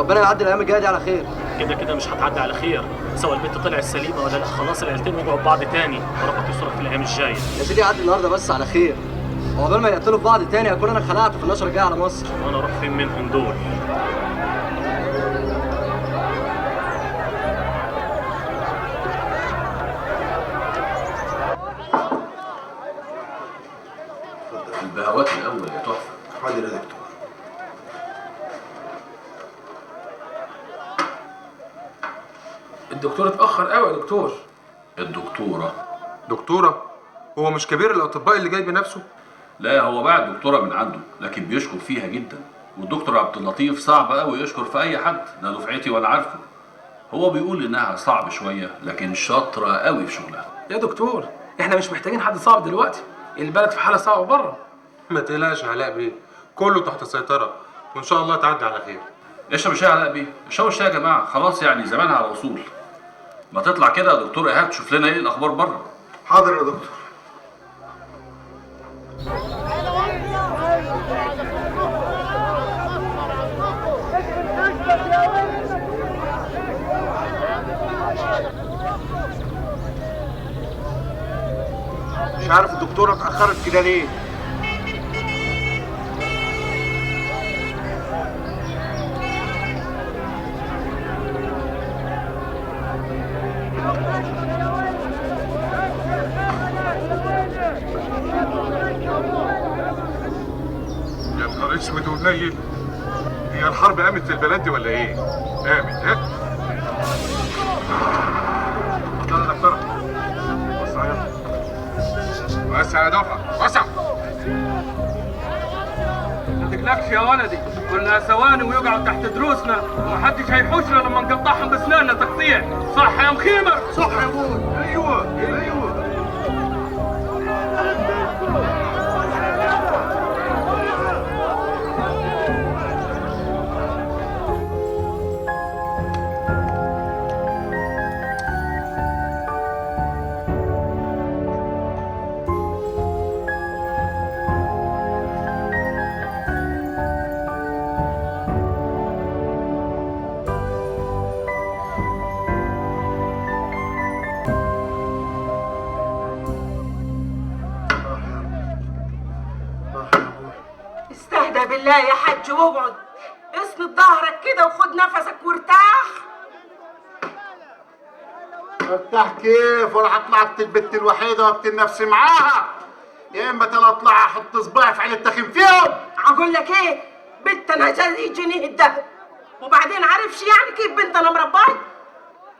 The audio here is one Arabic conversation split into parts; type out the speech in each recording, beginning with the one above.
وربنا يعدي الايام الجايه دي على خير. كده كده مش هتعدي على خير، سواء البنت طلعت سليمه ولا لا. خلاص العيلتين وقعوا ببعض تاني، وربك يسترك في الايام الجايه. يا سيدي يعدي النهارده بس على خير، وعقبال ما يقتلوا في بعض تاني اكون انا خلعت في النشره الجايه على مصر. وانا اروح فين منهم دول؟ البهوات الاول يا تحفه. حاضر يا دكتور. الدكتور اتأخر قوي يا دكتور. الدكتوره؟ دكتوره؟ هو مش كبير الاطباء اللي جاي بنفسه؟ لا، هو باع الدكتوره من عنده، لكن بيشكر فيها جدا. والدكتور عبد اللطيف صعب قوي يشكر في اي حد، ده دفعتي وانا عارفه. هو بيقول انها صعب شويه لكن شاطره قوي في شغلها. يا دكتور احنا مش محتاجين حد صعب دلوقتي، البلد في حاله صعبه بره. ما تقلقش يا علاء بيه، كله تحت سيطره وان شاء الله تعدي على خير. اشرب الشاي يا علاء بيه، اشربوا الشاي يا جماعه، خلاص يعني زمانها على وصول. ما تطلع كده يا دكتور ايهاب تشوف لنا ايه الاخبار بره. حاضر يا دكتور. مش عارف الدكتوره اتاخرت كده ليه؟ يا نهار اسود وقليل، هي الحرب قامت في البلد دي ولا ايه؟ قامت ها؟ يلا يا دكتوره، وسع يلا، وسع يا دفعه، وسع. ما تقلقش يا ولدي، كلها ثواني ويقعوا تحت دروسنا ومحدش هيحوشنا لما نقطعهم بسناننا تقطيع، صح يا مخيمر؟ صح يا ابوي. ايوه ايوه. استهدى بالله يا حاج واقعد، اسند ظهرك كده وخد نفسك وارتاح. ارتاح كيف؟ ولا هطلعك البت الوحيده واقتل نفسي معاها، يا اما اطلع احط صباعي في عين التخين فيهم. اقول لك ايه، بنت انا زي جنيه الدهب، وبعدين عارفش يعني كيف بنت انا مرباي؟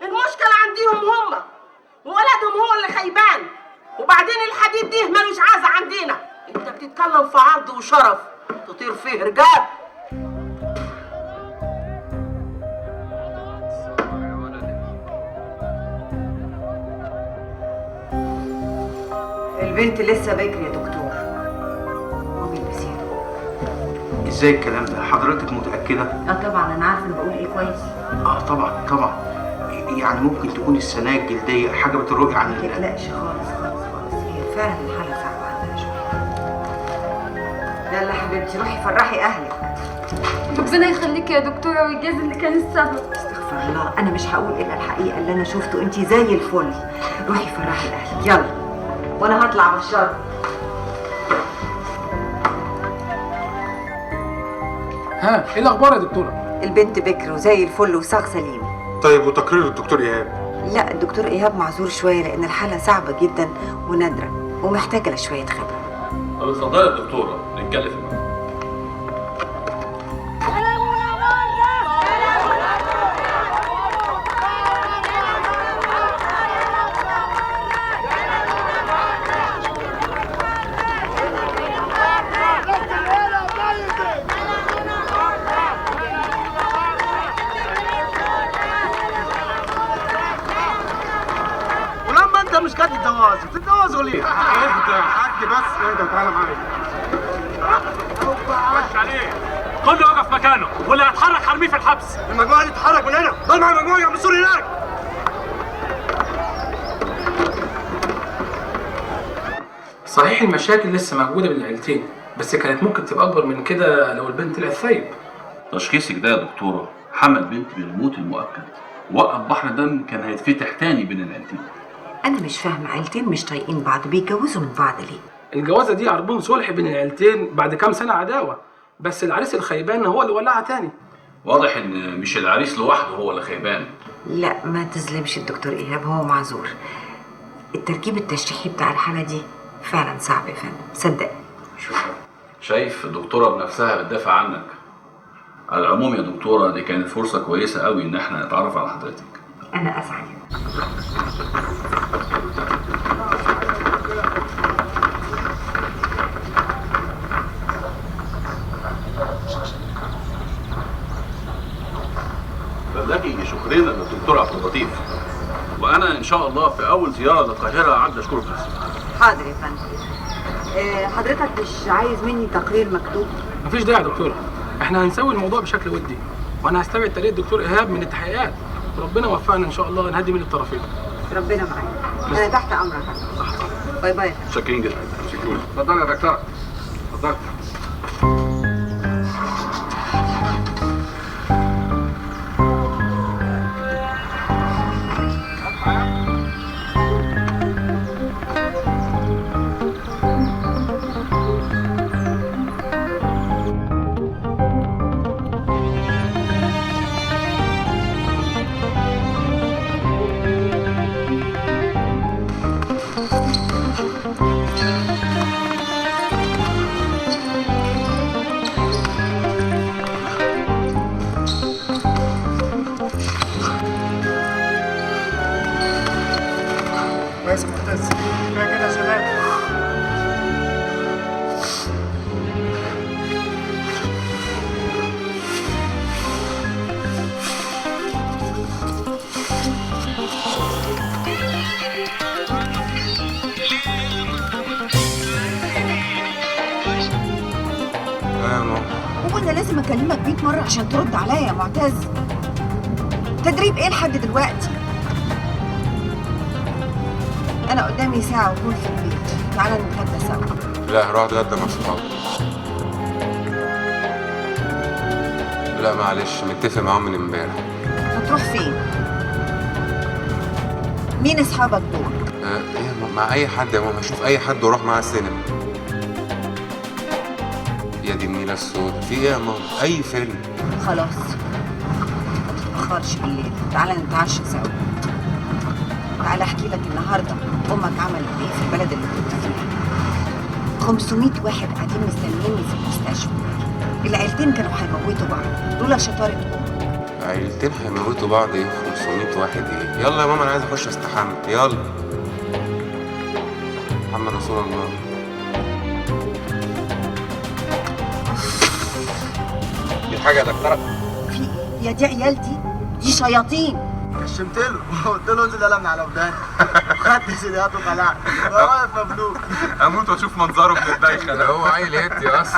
المشكله عنديهم هم، وولدهم هو اللي خيبان، وبعدين الحديد دي ملوش عازه عندنا. انت بتتكلم في عرض وشرف تطير فيه رجال. البنت لسه بكري يا دكتور. قومي البسيها. ازاي الكلام ده؟ حضرتك متاكده؟ طبعا انا عارفه انا بقول ايه كويس. طبعا طبعا. يعني ممكن تكون السنايا الجلديه حاجه بتروج عن ما تقلقش خالص خالص خالص، هي فعلا الحاله صعبه عندها شويه. يلا حبيبتي روحي فرحي اهلك. ربنا يخليك يا دكتوره ويجازي اللي كان السبب. استغفر الله، انا مش هقول الا الحقيقه اللي انا شفته، انت زي الفل. روحي فرحي اهلك يلا، وانا هطلع بالشر. ها ايه الاخبار يا دكتوره؟ البنت بكر وزي الفل وساق سليم. طيب وتقرير الدكتور ايهاب؟ لا الدكتور ايهاب معذور شويه لان الحاله صعبه جدا ونادره ومحتاجه لشويه خبره. طب اتفضلي يا دكتوره نتكلم في الموضوع. ولما انت مش قد الجواز تتجوزوا ليه؟ اهدى يا حاج بس، اهدى تعالى معايا. خش عليه، كله يقف مكانه، واللي هيتحرك هرميه في الحبس. المجموعه دي تتحرك من هنا، ضل مع المجموعه يا مسؤول هناك. صحيح المشاكل لسه موجوده بين العيلتين، بس كانت ممكن تبقى اكبر من كده لو البنت طلعت ثايب. تشخيصك ده يا دكتوره حمل بنت بالموت المؤكد، وقف بحر دم كان هيتفتح تاني بين العيلتين. انا مش فاهمه، عيلتين مش طايقين بعض بيتجوزوا من بعض ليه؟ الجوازه دي عربون صلح بين العيلتين بعد كام سنه عداوه، بس العريس الخيبان هو اللي ولعها تاني. واضح ان مش العريس لوحده هو اللي خيبان. لا ما تظلمش الدكتور ايهاب، هو معذور. التركيب التشريحي بتاع الحاله دي فعلا صعب يا فندم، صدقني. شايف الدكتوره بنفسها بتدافع عنك. على العموم يا دكتوره دي كانت فرصه كويسه قوي ان احنا نتعرف على حضرتك. انا اسعد. بلغي شكرنا للدكتور عبد اللطيف، وانا ان شاء الله في اول زياره للقاهره عندي اشكرك بس. حاضر يا فندم. حضرتك مش عايز مني تقرير مكتوب؟ مفيش داعي يا دكتوره، احنا هنسوي الموضوع بشكل ودي، وانا هستبعد تقرير الدكتور ايهاب من التحقيقات، وربنا يوفقنا ان شاء الله نهدي من الطرفين. ربنا معاك، انا تحت امرك. باي باي. شاكرين جدا. شكرا. اتفضل يا دكتور. اتفضل. كويس يا معتز، كفايه كده يا شباب. هو انا لازم اكلمك 100 مره عشان ترد عليا يا معتز؟ تدريب ايه لحد دلوقتي؟ انا قدامي ساعه واكون في البيت، تعالى نتغدى سوا. لا هروح اتغدى مع صحابي. لا معلش متفق معاهم من امبارح. هتروح فين؟ مين اصحابك دول؟ ايه مع اي حد يا ماما، اشوف اي حد واروح معاه السينما. يا دي النيله السوداء، في ايه يا ماما؟ اي فيلم. خلاص ما تتاخرش بالليل، تعالى نتعشى سوا. تعالى احكي لك النهارده امك عملت ايه في البلد اللي كنت فيها. 500 واحد قاعدين مستنيني في المستشفى. العيلتين كانوا هيموتوا بعض لولا شطاره امك. عيلتين هيموتوا بعض ايه؟ 500 واحد ايه؟ يلا يا ماما انا عايز اخش استحمى، يلا. محمد رسول الله. في حاجه يا دكتوره؟ في ايه؟ يا دي عيال دي شياطين. كشمت له وقلت له انزل يلا من على وداني. خدت سيديات وخلعت واقف مبلوك. اموت واشوف منظره من الدايخه ده. هو عيل هاتي اصلا.